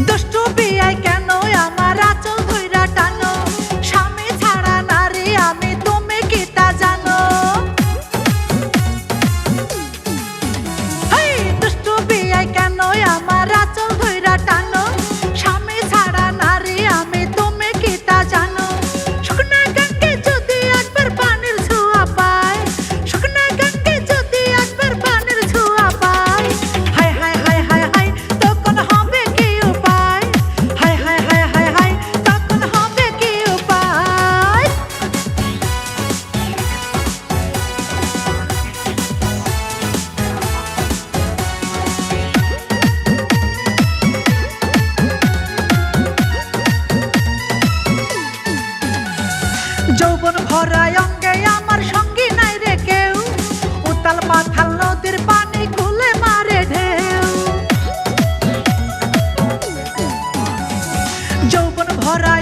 দুষ্টু বিয়াই কেন আমার আঁচল ধইরা টানো, স্বামী ছাড়া নারী আমি তুমি কি তা জানো? হেই দুষ্টু বিয়াই কেন আমার আঁচল ধইরা টানো, স্বামী ছাড়া নারী আমি তুমি কি তা জানো? শুকনা গাঙ্গে যদি একবার পানির ছোঁয়া পায়, শুকনা গাঙ্গে যদি একবার পানির ছোঁয়া পায়, হায় হায় হায় হায় হায় তখন হবে কি উপায়? হায় হায় হায় হায় হায় তখন হবে কি উপায়? যৌবন ভরা অঙ্গে আমার সঙ্গী নাই রে কেউ, উতাল পাথাল নদীর পানি কুলে মারে ঢেউ। যৌবন ভরা